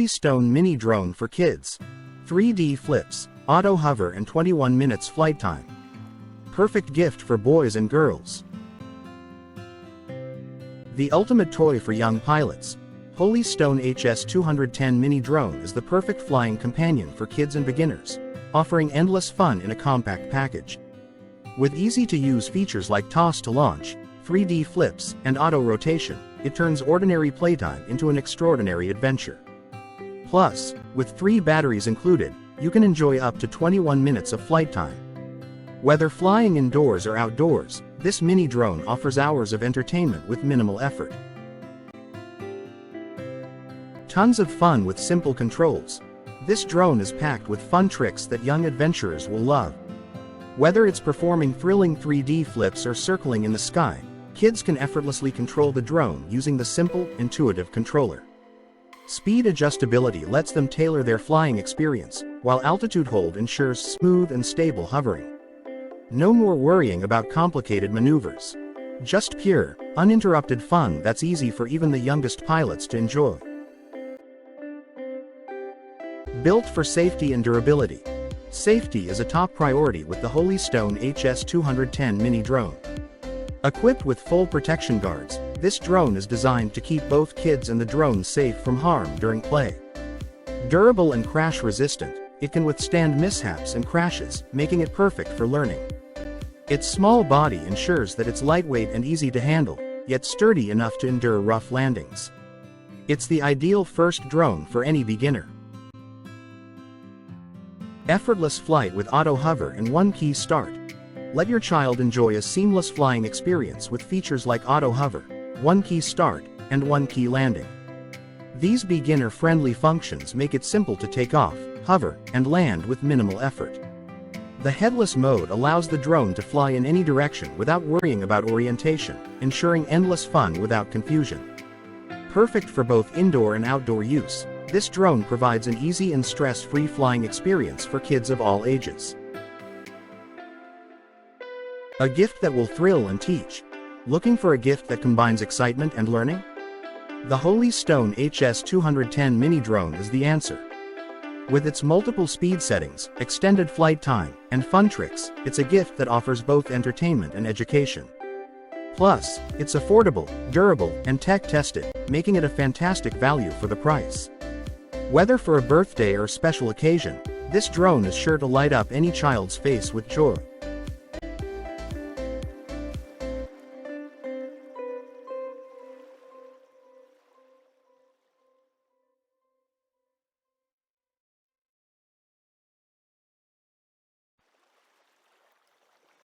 Stone Mini Drone for kids. 3D flips, auto hover and 21 minutes flight time. Perfect gift for boys and girls. The ultimate toy for young pilots. Stone HS210 Mini Drone is the perfect flying companion for kids and beginners, offering endless fun in a compact package. With easy-to-use features like toss to launch, 3D flips, and auto rotation, it turns ordinary playtime into an extraordinary adventure. Plus, with 3 batteries included, you can enjoy up to 21 minutes of flight time. Whether flying indoors or outdoors, this mini drone offers hours of entertainment with minimal effort. Tons of fun with simple controls. This drone is packed with fun tricks that young adventurers will love. Whether it's performing thrilling 3D flips or circling in the sky, kids can effortlessly control the drone using the simple, intuitive controller. Speed adjustability lets them tailor their flying experience, while altitude hold ensures smooth and stable hovering. No more worrying about complicated maneuvers. Just pure, uninterrupted fun that's easy for even the youngest pilots to enjoy. Built for safety and durability. Safety is a top priority with the Stone HS210 Mini Drone. Equipped with full protection guards, this drone is designed to keep both kids and the drone safe from harm during play. Durable and crash-resistant, it can withstand mishaps and crashes, making it perfect for learning. Its small body ensures that it's lightweight and easy to handle, yet sturdy enough to endure rough landings. It's the ideal first drone for any beginner. Effortless flight with auto hover and one-key start. Let your child enjoy a seamless flying experience with features like auto hover, one-key start, and one-key landing. These beginner-friendly functions make it simple to take off, hover, and land with minimal effort. The headless mode allows the drone to fly in any direction without worrying about orientation, ensuring endless fun without confusion. Perfect for both indoor and outdoor use, this drone provides an easy and stress-free flying experience for kids of all ages. A gift that will thrill and teach. Looking for a gift that combines excitement and learning? The Stone HS210 Mini Drone is the answer. With its multiple speed settings, extended flight time, and fun tricks, it's a gift that offers both entertainment and education. Plus, it's affordable, durable, and tech-tested, making it a fantastic value for the price. Whether for a birthday or special occasion, this drone is sure to light up any child's face with joy.